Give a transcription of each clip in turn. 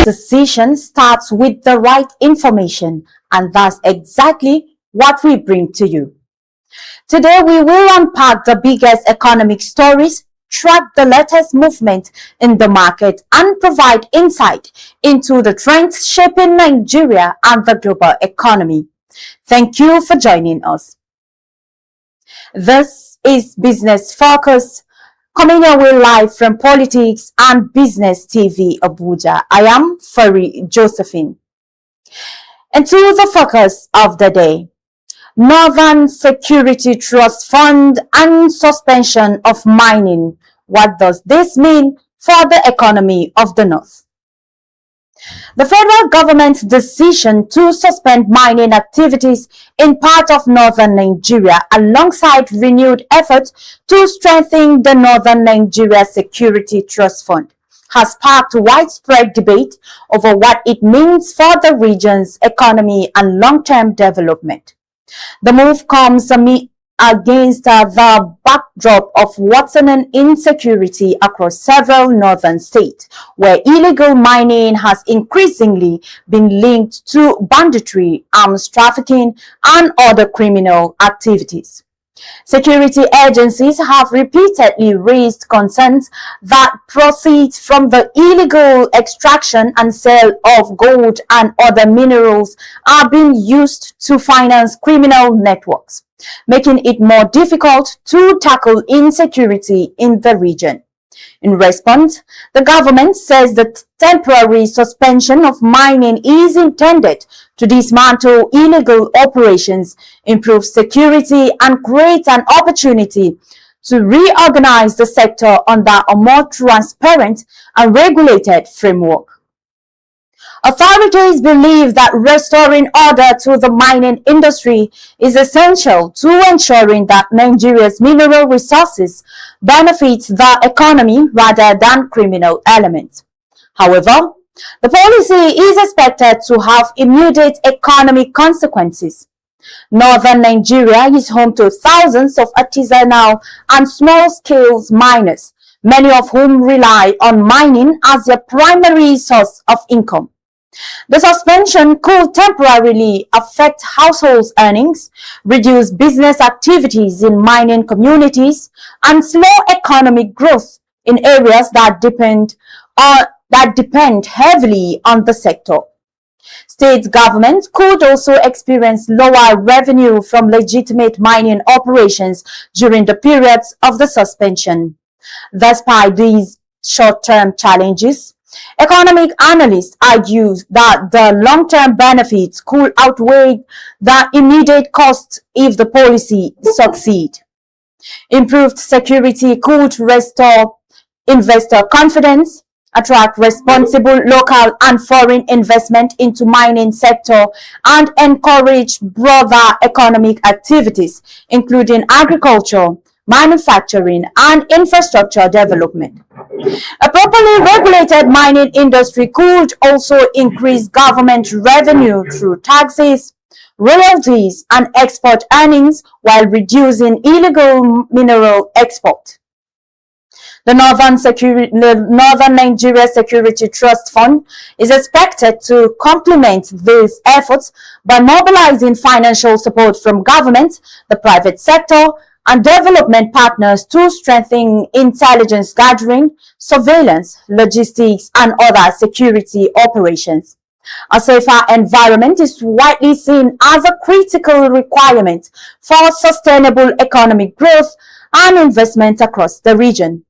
decision starts with the right information, and that's exactly what we bring to you. Today, we will unpack the biggest economic stories, track the latest movement in the market, and provide insight into the trends shaping Nigeria and the global economy. Thank you for joining us. This is Business Focus, coming your way live from Politics and Business TV Abuja. I am Fari Josephine. And to the focus of the day: Northern Security Trust Fund and suspension of mining. What does this mean for the economy of the North? The federal government's decision to suspend mining activities in part of northern Nigeria, alongside renewed efforts to strengthen the Northern Nigeria Security Trust Fund, has sparked widespread debate over what it means for the region's economy and long-term development. The move comes against the backdrop of worsening insecurity across several northern states, where illegal mining has increasingly been linked to banditry, arms trafficking, and other criminal activities. Security agencies have repeatedly raised concerns that proceeds from the illegal extraction and sale of gold and other minerals are being used to finance criminal networks, making it more difficult to tackle insecurity in the region. In response, the government says that temporary suspension of mining is intended to dismantle illegal operations, improve security, and create an opportunity to reorganize the sector under a more transparent and regulated framework. Authorities believe that restoring order to the mining industry is essential to ensuring that Nigeria's mineral resources benefit the economy rather than criminal elements. However, the policy is expected to have immediate economic consequences. Northern Nigeria is home to thousands of artisanal and small-scale miners, many of whom rely on mining as their primary source of income. The suspension could temporarily affect households' earnings, reduce business activities in mining communities, and slow economic growth in areas that depend heavily on the sector. State governments could also experience lower revenue from legitimate mining operations during the periods of the suspension. Despite these short-term challenges, economic analysts argue that the long-term benefits could outweigh the immediate costs if the policy succeeds. Improved security could restore investor confidence, attract responsible local and foreign investment into mining sector, and encourage broader economic activities, including agriculture, manufacturing, and infrastructure development. A properly regulated mining industry could also increase government revenue through taxes, royalties, and export earnings while reducing illegal mineral export. The Northern Nigeria Security Trust Fund is expected to complement these efforts by mobilizing financial support from government, the private sector, and development partners to strengthen intelligence gathering, surveillance, logistics, and other security operations. A safer environment is widely seen as a critical requirement for sustainable economic growth and investment across the region.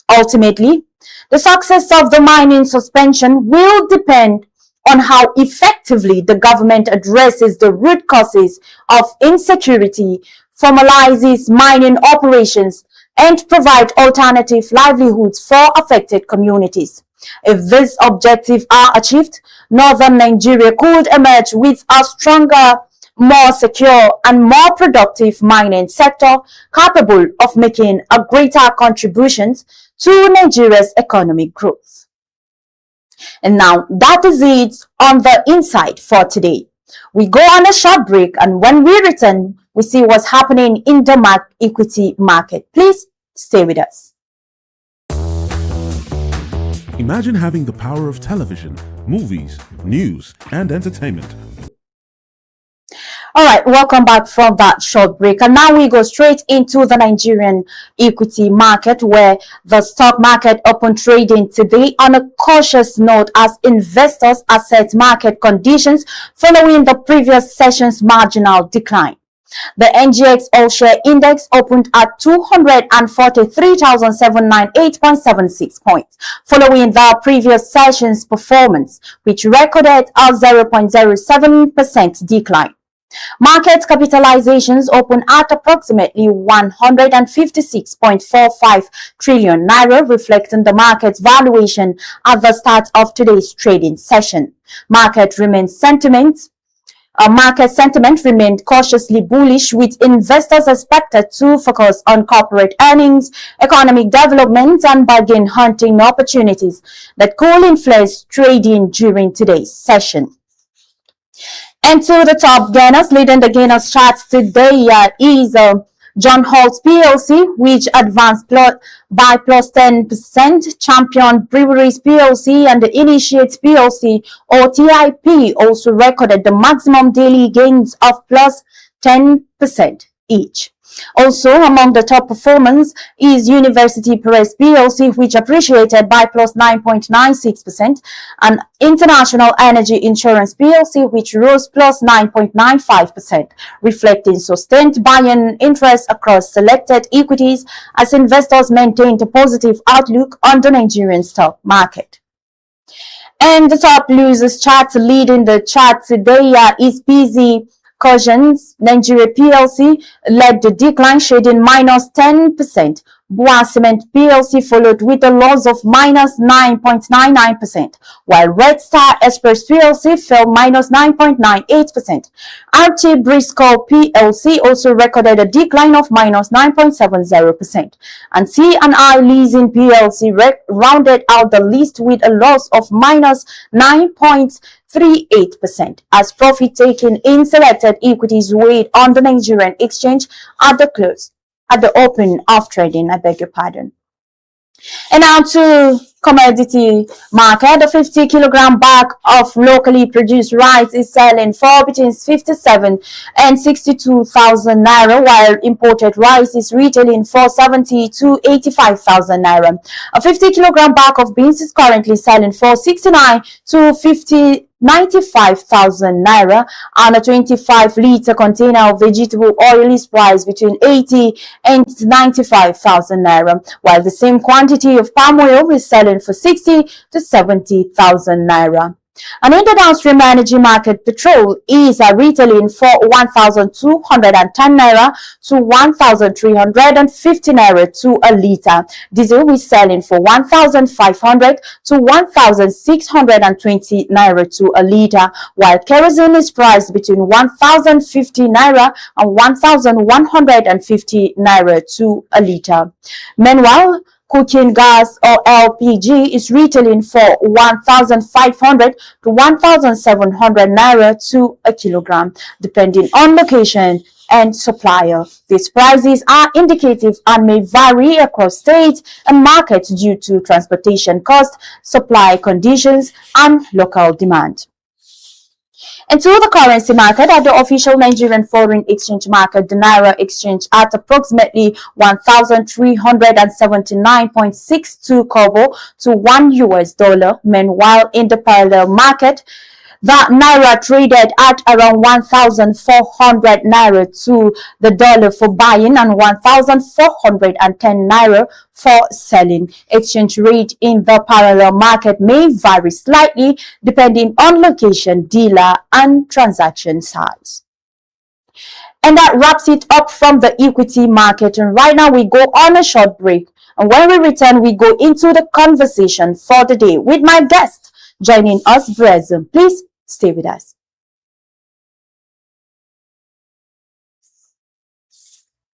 Ultimately, the success of the mining suspension will depend on how effectively the government addresses the root causes of insecurity, formalizes mining operations, and provide alternative livelihoods for affected communities. If these objectives are achieved, Northern Nigeria could emerge with a stronger, more secure, and more productive mining sector capable of making a greater contribution to Nigeria's economic growth. And now, that is it on the insight for today. We go on a short break, and when we return, we see what's happening in the equity market. Please stay with us. In Imagine having the power of television, movies, news, and entertainment. All right, welcome back from that short break. And now we go straight into the Nigerian equity market, where the stock market opened trading today on a cautious note as investors assess market conditions following the previous session's marginal decline. The NGX All-Share Index opened at 243,798.76 points, following the previous session's performance, which recorded a 0.07% decline. Market capitalizations opened at approximately 156.45 trillion naira, reflecting the market's valuation at the start of today's trading session. Market sentiment remained cautiously bullish, with investors expected to focus on corporate earnings, economic development, and bargain hunting opportunities that could influence trading during today's session. And to the top gainers, leading the gainers charts today is John Holt's PLC, which advanced by plus 10%. Champion Breweries PLC and the Initiates PLC, or TIP, also recorded the maximum daily gains of plus 10% each. Also among the top performers is University Press PLC, which appreciated by plus 9.96%, and International Energy Insurance PLC, which rose plus 9.95%, reflecting sustained buying interest across selected equities as investors maintained a positive outlook on the Nigerian stock market. And the top losers chart, leading the chart today is PZ Cautions Nigeria PLC led the decline, shading minus 10%. Bua Cement PLC followed with a loss of minus 9.99%, while Red Star Express PLC fell minus 9.98%. RT Briscoe PLC also recorded a decline of minus 9.70%, and C&I Leasing PLC rounded out the list with a loss of minus 9.38%, as profit taking in selected equities weighed on the Nigerian exchange at the open of trading. I beg your pardon. And now to commodity market. The 50-kilogram bag of locally produced rice is selling for between 57 and 62,000 naira, while imported rice is retailing for 70 to 85,000 naira. A 50-kilogram bag of beans is currently selling for 69 to 95,000 naira, and a 25-liter container of vegetable oil is priced between 80 and 95,000 naira, while the same quantity of palm oil is selling for 60 to 70,000 naira. And in the downstream energy market, petrol is retailing for 1,210 naira to 1,350 naira to a liter. Diesel is selling for 1,500 to 1,620 naira to a liter, while kerosene is priced between 1,050 naira and 1,150 naira to a liter. Meanwhile, cooking gas or LPG is retailing for 1,500 to 1,700 naira to a kilogram, depending on location and supplier. These prices are indicative and may vary across states and markets due to transportation cost, supply conditions, and local demand. And to the currency market, at the official Nigerian foreign exchange market, the Naira exchange at approximately 1,379.62 kobo to $1. Meanwhile, in the parallel market, the Naira traded at around 1,400 Naira to the dollar for buying and 1,410 Naira for selling. Exchange rate in the parallel market may vary slightly depending on location, dealer, and transaction size. And that wraps it up from the equity market. And right now we go on a short break. And when we return, we go into the conversation for the day with my guest joining us via Zoom. Please stay with us.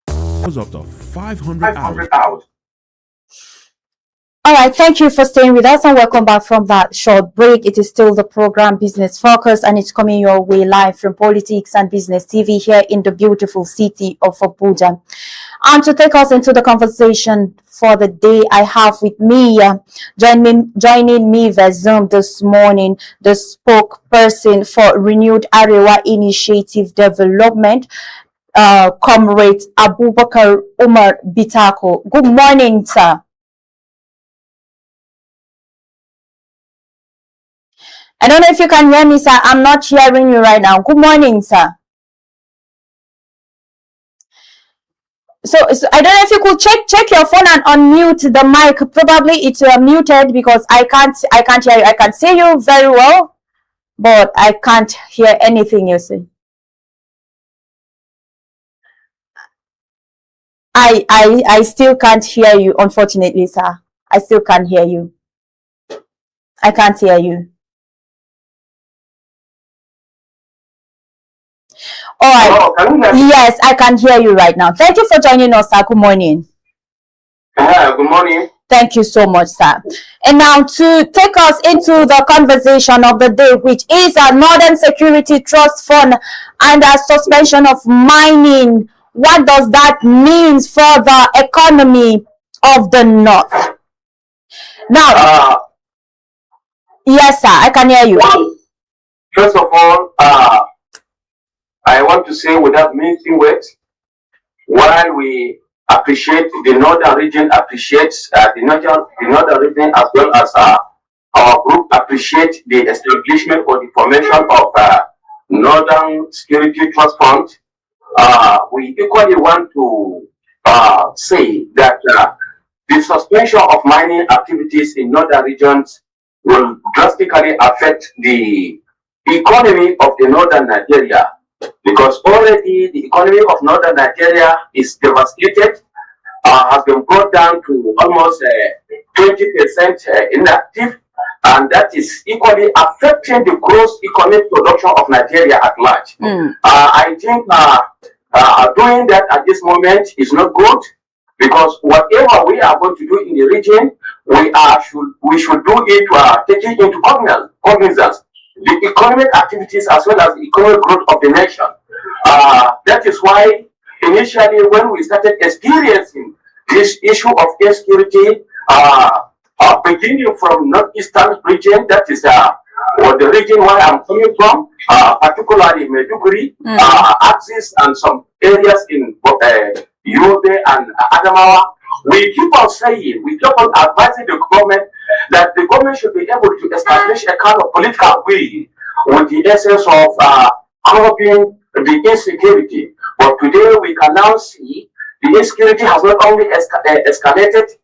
Up to 500 hours. All right, thank you for staying with us and welcome back from that short break. It is still the program Business Focus and it's coming your way live from Politics and Business TV here in the beautiful city of Abuja. And to take us into the conversation for the day, I have with me, joining me via Zoom this morning, the spokesperson for Renewed Arewa Initiative Development, Comrade Abubakar Umar Bitako. Good morning, sir. I don't know if you can hear me, sir. I'm not hearing you right now. Good morning, sir. So I don't know if you could check your phone and unmute the mic. Probably it's muted because I can't hear you. I can see you very well, but I can't hear anything you say. I still can't hear you, unfortunately, sir. I still can't hear you. I can't hear you. All right. Hello, yes, I can hear you right now. Thank you for joining us, sir. Good morning. Good morning. Thank you so much, sir. And now to take us into the conversation of the day, which is a Northern Security Trust Fund and a suspension of mining. What does that mean for the economy of the North? Now, yes, sir, I can hear you. First of all, I want to say without mincing words, while we appreciate the northern region, appreciates the northern region, as well as our group appreciate the establishment or the formation of Northern Security Trust Fund. We equally want to say that the suspension of mining activities in northern regions will drastically affect the economy of the northern Nigeria, because already the economy of northern Nigeria is devastated, has been brought down to almost 20% inactive, and that is equally affecting the gross economic production of Nigeria at large. I think doing that at this moment is not good, because whatever we are going to do in the region, we should do it taking into cognizance the economic activities as well as the economic growth of the nation. That is why initially when we started experiencing this issue of insecurity, beginning from northeastern region, that is or the region where I'm coming from, particularly Maiduguri, Axis, and some areas in Yobe and Adamawa, we keep on saying, we keep on advising the government that the government should be able to establish a kind of political will with the essence of curbing the insecurity. But today we can now see the insecurity has not only escalated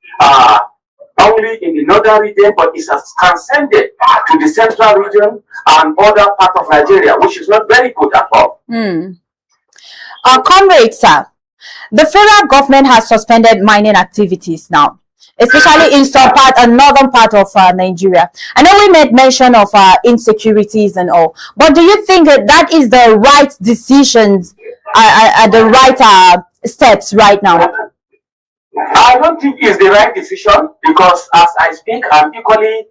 only in the northern region, but it has transcended to the central region and other parts of Nigeria, which is not very good at all. Comrade, sir, the federal government has suspended mining activities now, especially in some part, northern part of Nigeria. I know we made mention of insecurities and all, but do you think that is the right decisions, the right steps right now? I don't think it's the right decision, because as I speak, I'm equally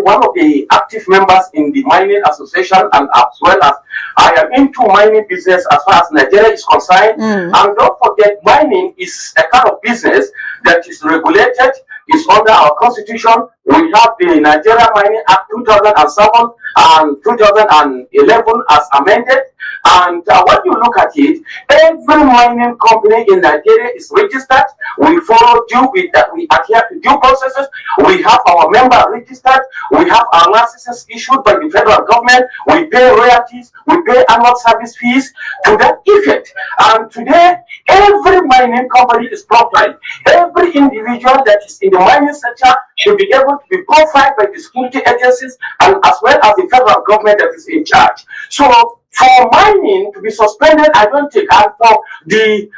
one of the active members in the mining association, and as well as I am into mining business as far as Nigeria is concerned. And don't forget, mining is a kind of business that is regulated, is under our constitution. We have the Nigeria Mining Act 2007 and 2011 as amended. And when you look at it, every mining company in Nigeria is registered. We follow we adhere to due processes. We have our member registered. We have our licenses issued by the federal government. We pay royalties. We pay annual service fees to that effect. And today, every mining company is profiled. Every individual that is in the mining sector should be able to be profiled by the security agencies and as well as the federal government that is in charge. So for mining to be suspended, I don't think, and for the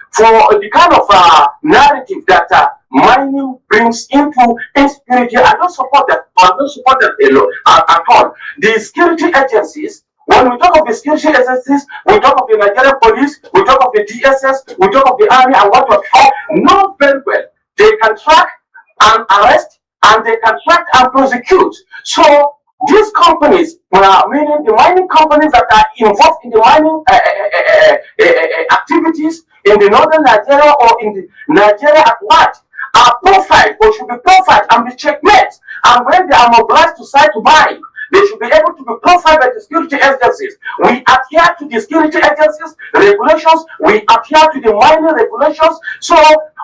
kind of narrative that mining brings into insecurity, I don't support that. I don't support that at all. The security agencies, when we talk of the security agencies, we talk of the Nigerian police, we talk of the DSS, we talk of the army, and what know very well. They can track and arrest, and they can track and prosecute. So These companies, meaning the mining companies that are involved in the mining activities in the northern Nigeria or in the Nigeria at large, are profiled or should be profiled and be checkmates. And when they are mobilized to site to buy, they should be able to be profiled by the security agencies. We adhere to the security agencies regulations. We adhere to the mining regulations. So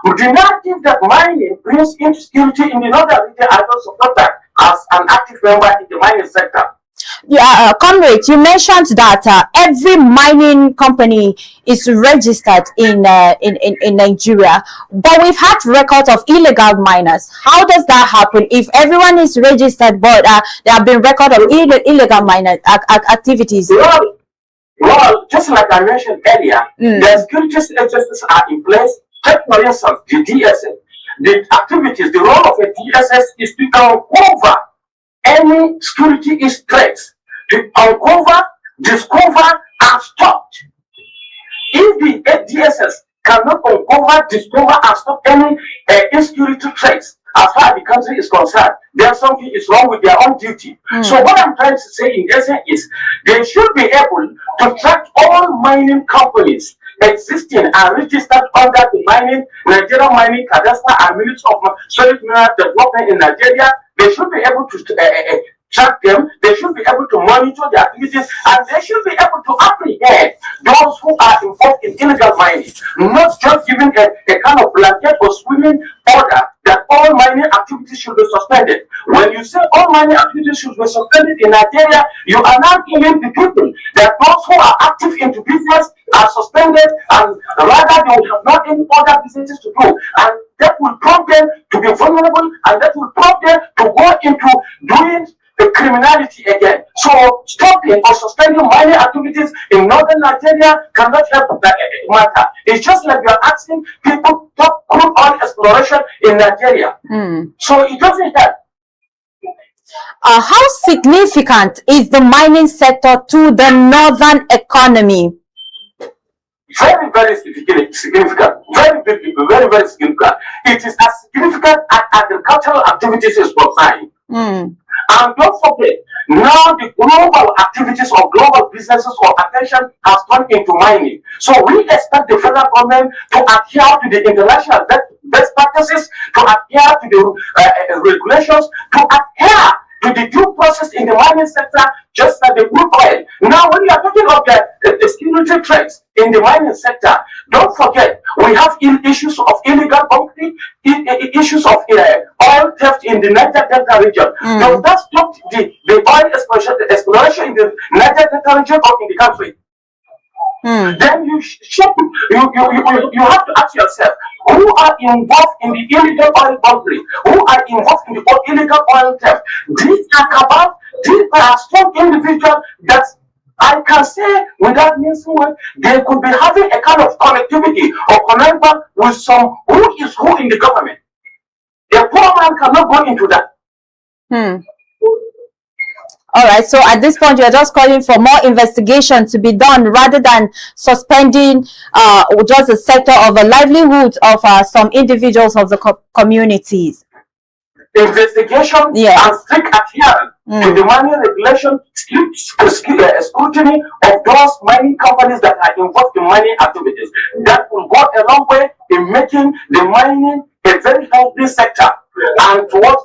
the narrative that mining brings insecurity in the northern region, I don't support that as an active member in the mining sector. Yeah, comrade, you mentioned that every mining company is registered in Nigeria, but we've had records of illegal miners. How does that happen if everyone is registered, but there have been records of illegal miner activities? Well, just like I mentioned earlier, the security agencies are in place. Take for instance the DSS. The activities, the role of a DSS is to uncover any security threats, to uncover, discover, and stop. If the DSS cannot uncover, discover, and stop any insecurity threats as far as the country is concerned, then something is wrong with their own duty. So what I'm trying to say in essence is they should be able to track all mining companies existing and registered under the Nigerian mining cadastre and Ministry of Solid Mineral Development in Nigeria. They should be able to track them. They should be able to monitor their activities, and they should be able to apprehend those who are involved in illegal mining. Not just giving a kind of blanket or swimming order that all mining activities should be suspended. When you say all mining activities should be suspended in Nigeria, you are now telling the people that those who are active into business are suspended, and rather they will have not any other businesses to do. And that will prompt them to be vulnerable, and that will prompt them to go into doing the criminality again. So stopping or suspending mining activities in northern Nigeria cannot help that matter. It's just like you're asking people to stop crude oil exploration in Nigeria. So it doesn't help. How significant is the mining sector to the northern economy? Very, very significant. Very, very, very significant. It is as significant as agricultural activities is concerned. And don't forget, now the global activities of global businesses or attention has turned into mining. So we expect the federal government to adhere to the international best practices, to adhere to the regulations, to adhere to the due process in the mining sector, just like the crude oil. Now, when you are talking of the security threats in the mining sector, don't forget we have issues of illegal bunkering, issues of oil theft in the Niger Delta region. Does that stop the oil exploration in the Niger Delta region or in the country? Then you have to ask yourself, who are involved in the illegal oil bunkering? Who are involved in the illegal oil theft? These are strong individuals that I can say without missing word, they could be having a kind of connectivity or connection with some who is who in the government. A poor man cannot go into that. All right, so at this point, you're just calling for more investigation to be done rather than suspending just the sector of the livelihood of some individuals of the communities. Investigation and strict adherence to the mining regulation, scrutiny of those mining companies that are involved in mining activities. That will go a long way in making the mining a very healthy sector, and towards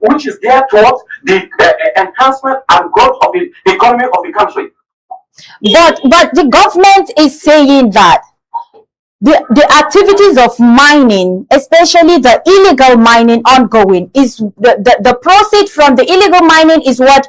which is there towards the enhancement and growth of the economy of the country. But the government is saying that the activities of mining, especially the illegal mining ongoing, is the proceed from the illegal mining is what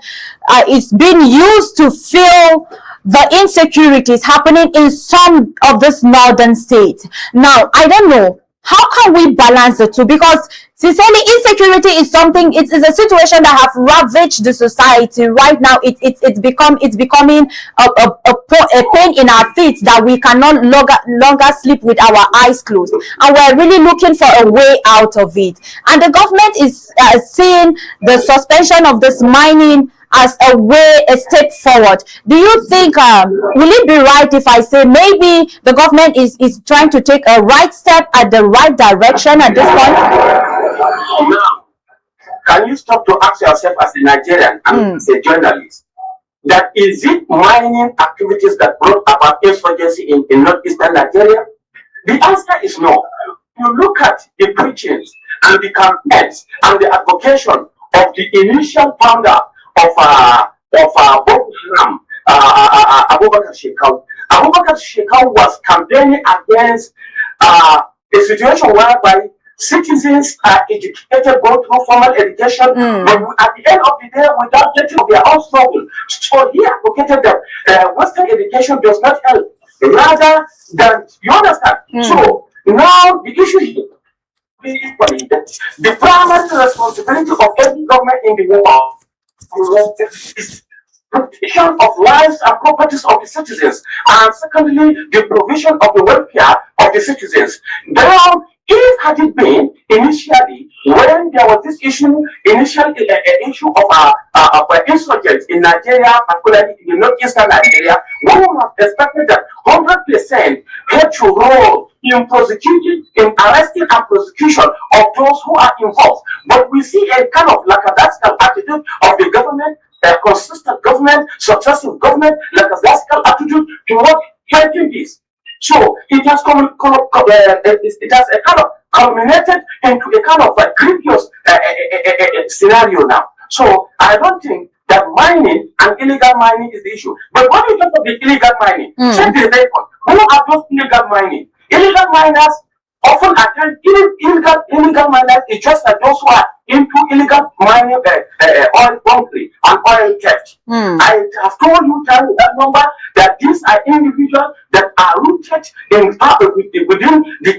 is being used to fill the insecurities happening in some of these northern states. Now, I don't know, how can we balance the two? Because sincerely, insecurity is something, it's a situation that have ravaged the society right now. It's becoming a pain in our feet that we cannot longer sleep with our eyes closed, and we're really looking for a way out of it. And the government is seeing the suspension of this mining as a step forward. Do you think will it be right if I say maybe the government is trying to take a right step at the right direction at this point? Now, can you stop to ask yourself as a Nigerian and as a journalist, that is it mining activities that brought about insurgency in northeastern Nigeria? The answer is no. You look at the preachings and the campaigns and the advocation of the initial founder of Boko Haram, Abubakar Shekau. Abubakar Shekau was campaigning against a situation whereby citizens are educated, go through formal education, but at the end of the day, without getting their own struggle. So he advocated that Western education does not help, rather than, you understand? So now the issue here is the primary responsibility of every government in the world is protection of lives and properties of the citizens, and secondly, the provision of the welfare of the citizens. Now, if had it been initially when there was this issue of insurgents in Nigeria, particularly in northeastern Nigeria, we would have expected that 100% had to roll in prosecuting, in arresting and prosecution of those who are involved. But we see a kind of lackadaisical attitude of the government, a consistent government, successive government, lackadaisical attitude toward fighting this. So it has culminated into a kind of a grievous scenario now. So I don't think that mining and illegal mining is the issue. But when you talk of the illegal mining, check the record. Who are those illegal mining? Illegal miners often attend illegal miners is just like those who are into illegal mining, oil bunkering and oil theft. I have told you that number, that these are individuals that are rooted within the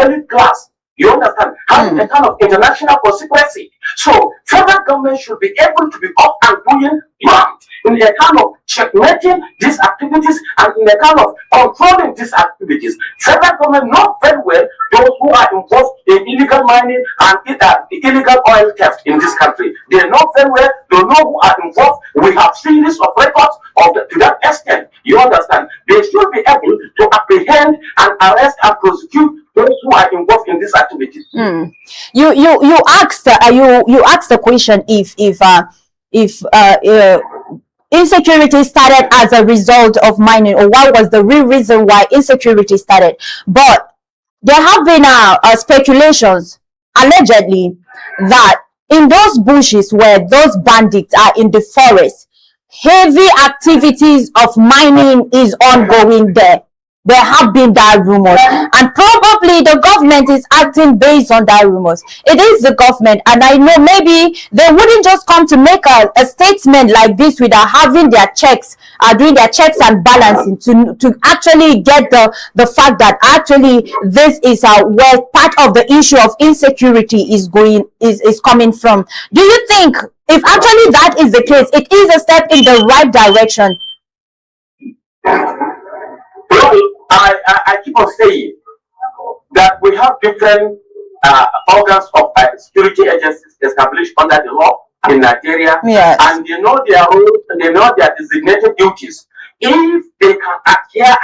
elite class. You understand? Having a kind of international conspiracy. So federal government should be able to be up and doing in a kind of checkmating these activities and in a kind of controlling these activities. Federal government know very well those who are involved in illegal mining and illegal oil theft in this country. They know very well, they know who are involved. We have series of records to that extent. You understand? They should be able to apprehend and arrest and prosecute those who are involved in these activities. You asked the question if insecurity started as a result of mining, or what was the real reason why insecurity started. But there have been speculations, allegedly, that in those bushes where those bandits are in the forest, heavy activities of mining is ongoing there. There have been that rumors, and probably the government is acting based on that rumors. It is the government, and I know maybe they wouldn't just come to make a statement like this without having their checks, doing their checks and balancing to actually get the fact that actually this is where part of the issue of insecurity is coming from. Do you think if actually that is the case, it is a step in the right direction? I keep on saying that we have different organs of security agencies established under the law in Nigeria, and they know their roles and they know their designated duties. If they can adhere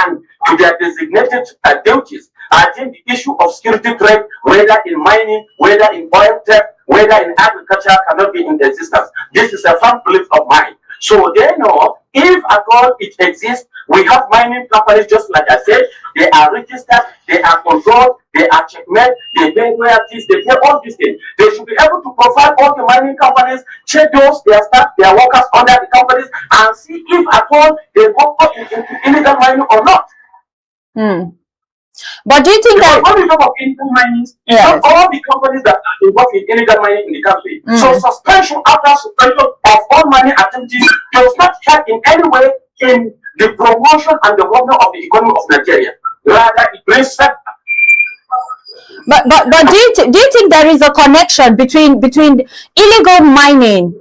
to their designated duties, I think the issue of security threat, whether in mining, whether in oil theft, whether in agriculture, cannot be in existence. This is a firm belief of mine. So they know if at all it exists. We have mining companies, just like I said, they are registered, they are controlled, they are checkmate, they pay royalties, they pay all these things. They should be able to provide all the mining companies, check those, their staff, their workers under the companies, and see if at all they go into illegal mining or not. But do you think that when we talk of illegal mining, not all the companies that are involved in illegal mining in the country. So suspension after suspension of all mining activities does not help in any way in the promotion and development of the economy of Nigeria. Rather, it brings back. But do you think there is a connection between illegal mining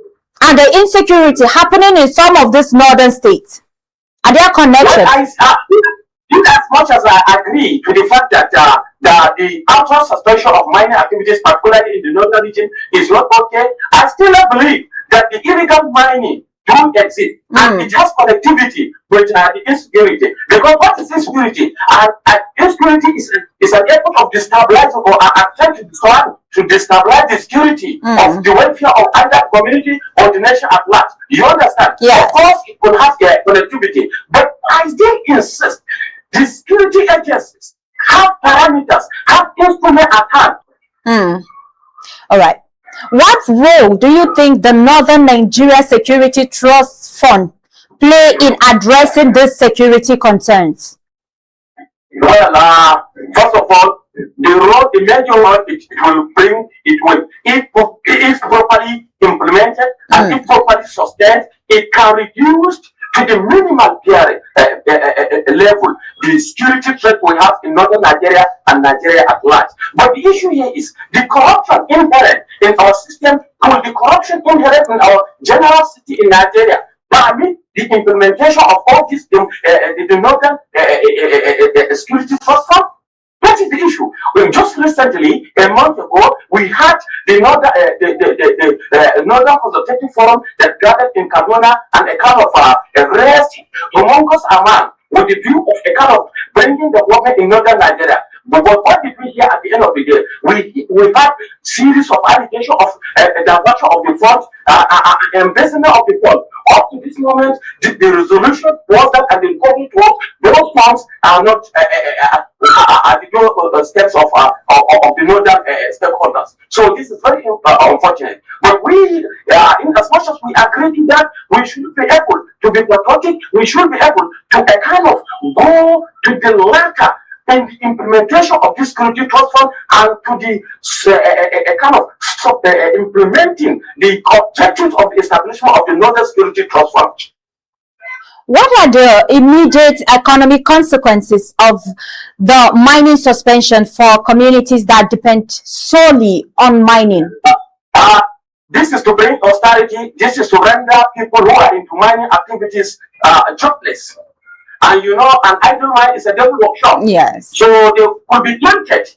and the insecurity happening in some of these northern states? Are there connections? As much as I agree to the fact that the actual suspension of mining activities, particularly in the northern region, is not okay, I still believe that the illegal mining do exist, and it has connectivity with the insecurity. Because what is insecurity? Insecurity is an effort of destabilizing or attempt to to destabilize the security of the welfare of either community or the nation at large. You understand? Yes. Of course, it could have connectivity, but I still insist the security agencies have parameters, have instruments at hand. All right. What role do you think the Northern Nigeria Security Trust Fund play in addressing these security concerns? Well, first of all, the major role it will bring, if properly implemented and if properly sustained, it can reduce to the minimal level the security threat we have in northern Nigeria and Nigeria at large. But the issue here is the corruption inherent in our system, and the corruption inherent in our general city in Nigeria permit the implementation of all this the northern security trust fund. That is the issue. Just recently, a month ago, we had the Northern Consultative Forum that gathered in Kaduna, and a kind of raised humongous amount with the view of a kind of bringing the government in northern Nigeria. But what did we hear at the end of the day? We had series of allegations of diversion of the funds, embezzlement of the funds. Up to this moment, the resolution was that, and the recovery was those funds are not at the steps of the northern stakeholders. So this is very unfortunate. But we, in as much as we agree to that, we should be able to be patriotic. We should be able to kind of go to the latter in the implementation of this security trust fund, and to the kind of implementing the objectives of the establishment of the Northern Security Trust Fund. What are the immediate economic consequences of the mining suspension for communities that depend solely on mining? This is to bring austerity. This is to render people who are into mining activities jobless. And you know, an idle mine is a devil workshop. Yes. So they could be tempted.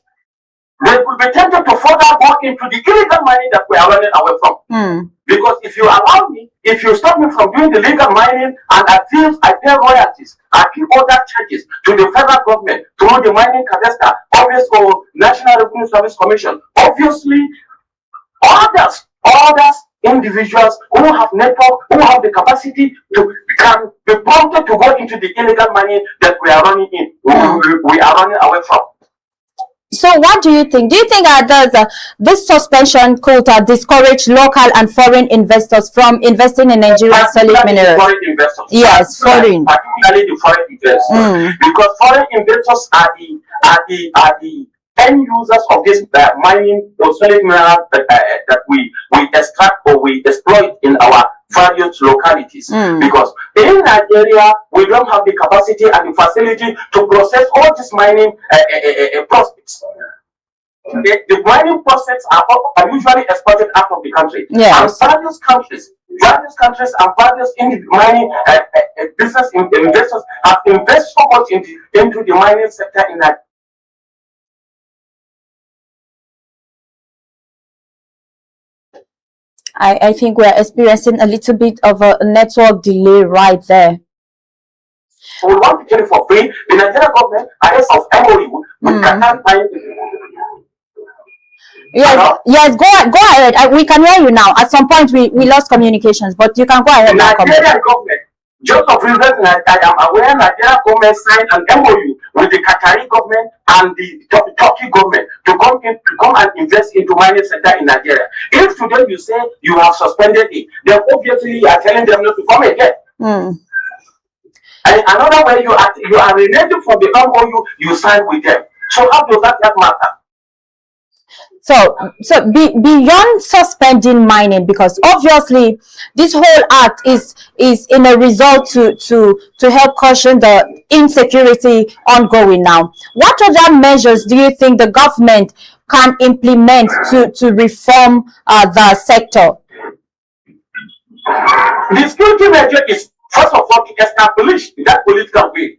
They could be tempted to further go into the illegal mining that we are running away from. Because if you allow me, if you stop me from doing the legal mining, and I pay royalties, I pay other charges to the federal government through the mining cadastre, obviously, or National Revenue Service Commission, obviously, others, individuals who have network, who have the capacity to can be prompted to go into the illegal money that we are running in, we are running away from. So what do you think? Do you think that this suspension could discourage local and foreign investors from investing in Nigerian solid minerals? Foreign investors. Yes, foreign. Particularly the foreign investors. Because foreign investors are the end users of this mining or solid minerals that we extract or we exploit in our various localities. Because in Nigeria, we don't have the capacity and the facility to process all this mining prospects. The mining prospects are usually exported out of the country. Yes. And various countries and various mining business investors have invested so much into the mining sector in Nigeria. I think we're experiencing a little bit of a network delay right there. We want to get it for free. The Nigerian government, ahead of MOU, we cannot find it. Yes, go ahead. We can hear you now. At some point, we lost communications, but you can go ahead. The Nigerian government, just of reason I am aware, Nigerian government signed an MOU with the Qatari government and the Turkey government to come and invest into mining sector in Nigeria. If today you say you have suspended it, then obviously you are telling them not to come again. And another way you are reneging from the MOU you signed with them. So how does that matter? So beyond suspending mining, because obviously this whole act is in a result to help caution the insecurity ongoing now. What other measures do you think the government can implement to reform the sector? The security measure is first of all to establish that political will.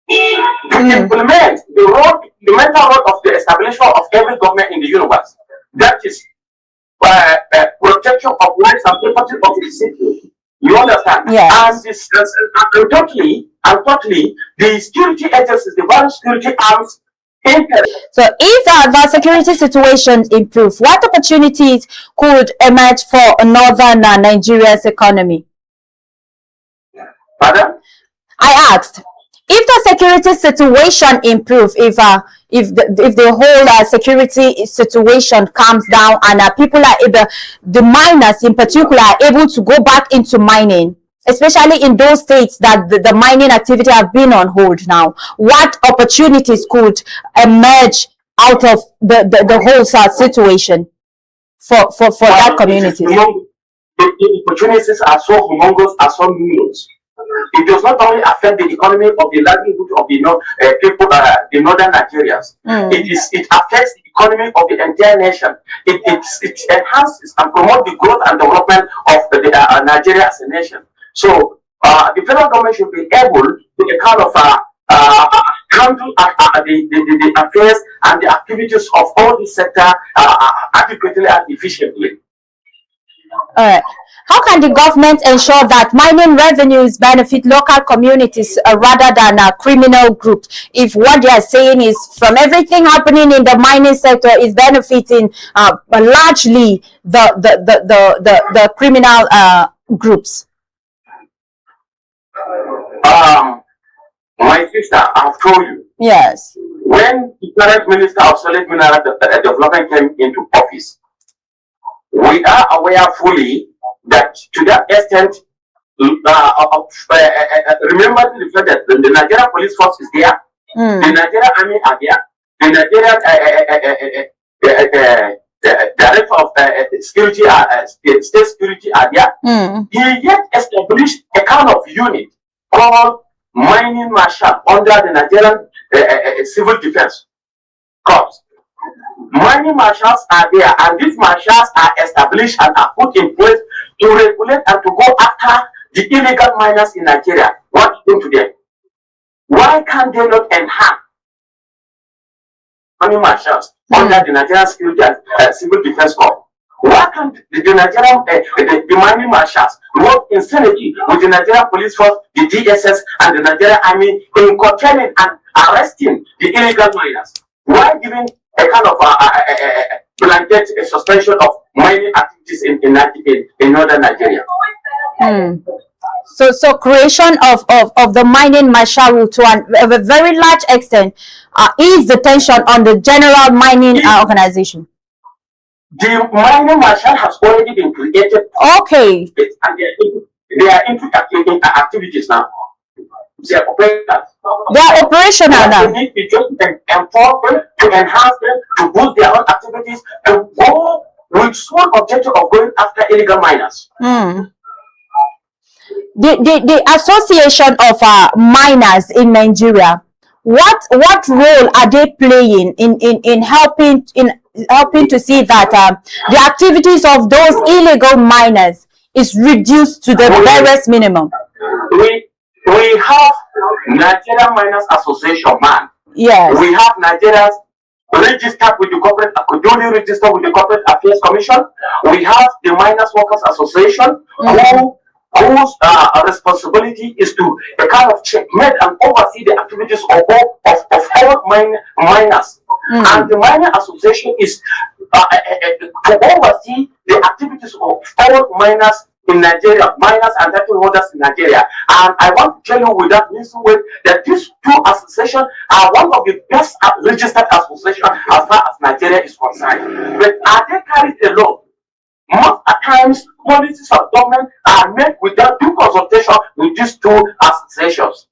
To implement the mental role of the establishment of every government in the universe. That is protection of lives and property of the city. You understand? Yes. And this, unfortunately, the security agencies, the various security arms So if the security situation improves, what opportunities could emerge for northern Nigeria's economy? Pardon? I asked, if the security situation improves, if the whole security situation calms down and people are able, the miners in particular are able to go back into mining, especially in those states that the mining activity have been on hold now, what opportunities could emerge out of the whole situation for that community? The opportunities are so humongous, are so numerous. It does not only affect the economy of the livelihood of the people, the northern Nigerians. It affects the economy of the entire nation. It enhances and promotes the growth and development of Nigeria as a nation. So the federal government should be able to kind of handle the affairs and the activities of all the sector adequately and efficiently. All right. How can the government ensure that mining revenues benefit local communities rather than criminal groups? If what they are saying is from everything happening in the mining sector is benefiting largely the criminal groups. My sister, I've told you. Yes. When the current Minister of Solid Mineral Development came into office, we are aware fully that to that extent, remember the fact that the Nigerian police force is there, the Nigerian army are there, the Nigerian director of security, state security are there. He yet established a kind of unit called mining marshal under the Nigerian civil defense corps. Mining marshals are there, and these marshals are established and are put in place to regulate and to go after the illegal miners in Nigeria. What happened to them? Why can't they not enhance mining marshals under the Nigerian security and civil defense corps? Why can't the Nigerian the mining marshals work in synergy with the Nigerian police force, the DSS, and the Nigerian army in containing and arresting the illegal miners? Why giving a kind of blanket suspension of mining activities in northern Nigeria? So creation of the mining marshal to a very large extent ease the tension on the general mining organization. The mining marshal has already been created. Okay. And they are into activities now. They are operational now. They need to just empower them, to enhance them, to boost their own activities, and go with sole objective of going after illegal miners. The association of miners in Nigeria, what role are they playing in helping to see that the activities of those illegal miners is reduced to the barest minimum? We have Nigerian Miners Association, man. Yes. We have Nigerians registered with the corporate, duly registered with the Corporate Affairs Commission. We have the Miners Workers Association, whose responsibility is to kind of checkmate and oversee the activities of all miners. And the Mining Association is to oversee the activities of all miners in Nigeria, miners and title holders in Nigeria. And I want to tell you without missing word that these two associations are one of the best registered associations as far as Nigeria is concerned. But are they carried alone? Most at times, policies of government are made without due consultation with these two associations.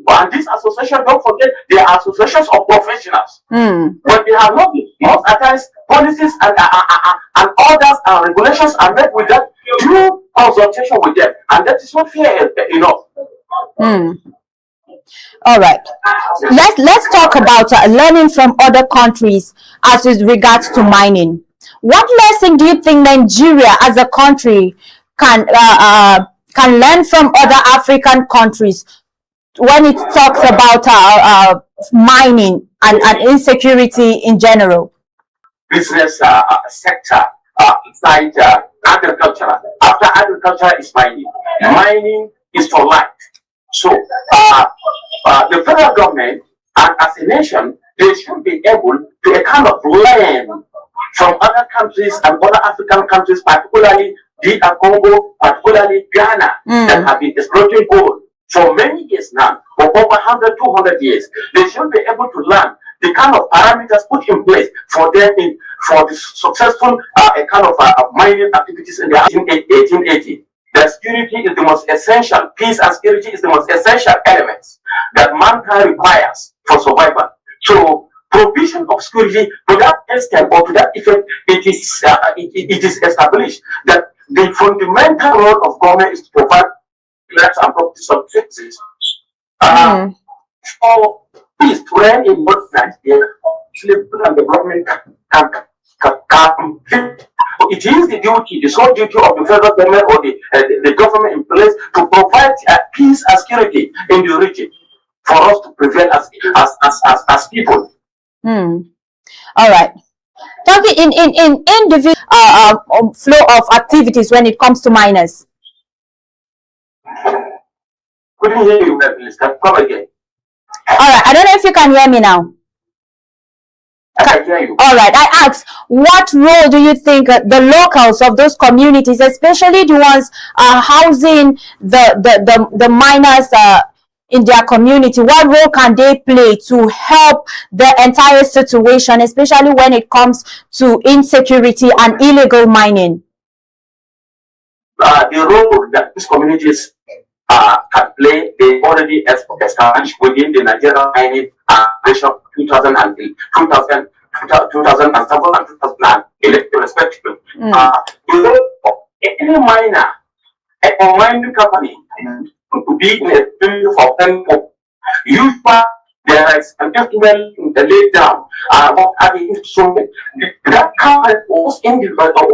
And these associations, don't forget, they are associations of professionals. But they have not been. Most at times, policies and orders and regulations are made without due consultation with them. And that is not fair enough. All right. Let's talk about learning from other countries as with regards to mining. What lesson do you think Nigeria as a country can learn from other African countries when it talks about mining and insecurity in general? Business sector inside agriculture. After agriculture is mining. Mining is for life. So the federal government And as a nation, they should be able to a kind of learn from other countries and other African countries, particularly DR Congo, particularly Ghana, that have been exploiting gold for many years now, for over 100, 200 years. They should be able to learn the kind of parameters put in place for them for the successful mining activities in the 1880. That security is the most essential, peace and security is the most essential elements that mankind requires for survival. So provision of security to that extent or to that effect, it is established that the fundamental role of government is to provide rights and property services. For peace to reign in both Nigeria, and the government can it is the duty, the sole duty of the federal government or the government in place to provide peace and security in the region for us to prevail as people. All right. Talking in individual flow of activities when it comes to miners. Couldn't hear you well, please. Come again. All right. I don't know if you can hear me now. I can hear you. All right. I asked, what role do you think the locals of those communities, especially the ones housing the miners in their community, what role can they play to help the entire situation, especially when it comes to insecurity and illegal mining? The role that these communities can play, they already established within the Nigerian mining Action 2007 and 2011 respectively. The role of any miner, a mining company, to be in a period for tempo. Usually there is an instrument laid down of having instrument. That company or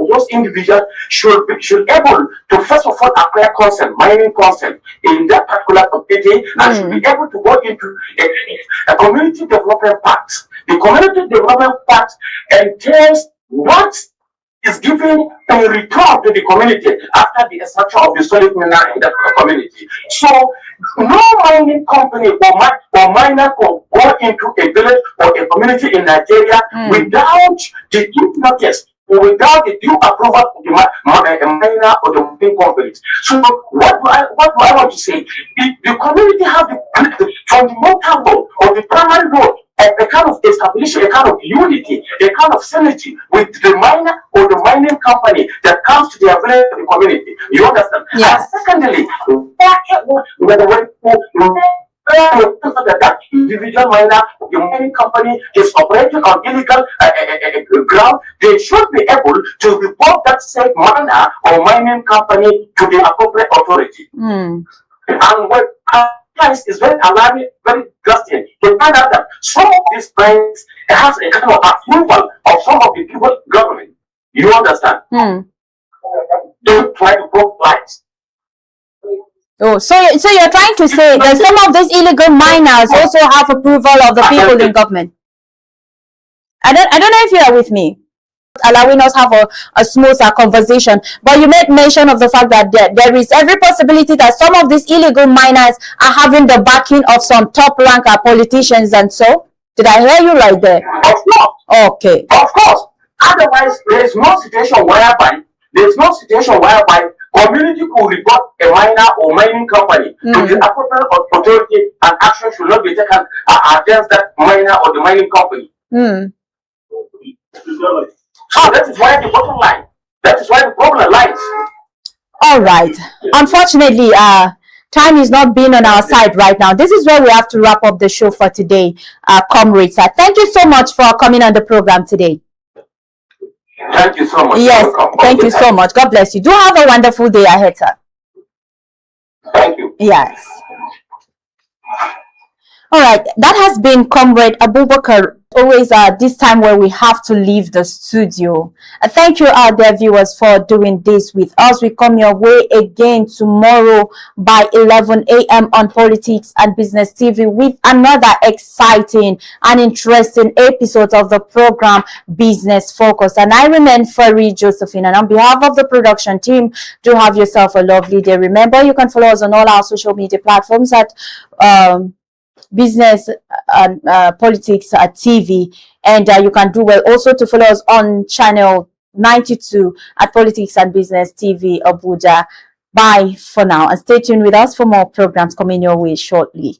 those individuals should be able to first of all acquire consent, mining consent in that particular community, and should be able to go into a community development pact. The community development pact entails what is given in return to the community after the extraction of the solid mineral in that community. So no mining company or miner can go into a village or a community in Nigeria without the due notice, without the due approval of the miner or the mining companies. So what do I want to say? The community has the fundamental role or the primary role a kind of establishing a kind of unity, a kind of synergy with the miner or the mining company that comes to their village or the community. You understand? Yes. And secondly, that individual miner, the mining company is operating on illegal ground, they should be able to report that said miner or mining company to the appropriate authority. And what is very alarming, very disgusting to find out that some of these banks has a kind of approval of some of the people government. You understand? Don't try to go lies. Oh, so you're trying to say that some of these illegal miners also have approval of the people in government? I don't know if you are with me, allowing us have a smoother conversation, but you made mention of the fact that there is every possibility that some of these illegal miners are having the backing of some top rank politicians, and so did I hear you right there? Of course. Okay. Of course. Otherwise, there is no situation whereby community could report a miner or mining company to the appropriate authority, and action should not be taken against that miner or the mining company. So that is why the bottom line. That is why the problem lies. All right. Unfortunately, time is not being on our side right now. This is where we have to wrap up the show for today, comrades. Thank you so much for coming on the program today. Thank you so much. Yes, thank you so much. God bless you. Do have a wonderful day ahead, sir. Thank you. Yes. All right, that has been Comrade Abubakar. Always this time where we have to leave the studio. Thank you, our dear viewers, for doing this with us. We come your way again tomorrow by 11 a.m. on Politics and Business TV with another exciting and interesting episode of the program Business Focus. And I remain Fari Josephine, and on behalf of the production team, do have yourself a lovely day. Remember, you can follow us on all our social media platforms at Business Politics TV, and you can do well also to follow us on channel 92 at Politics and Business TV Abuja. Bye for now, and stay tuned with us for more programs coming your way shortly.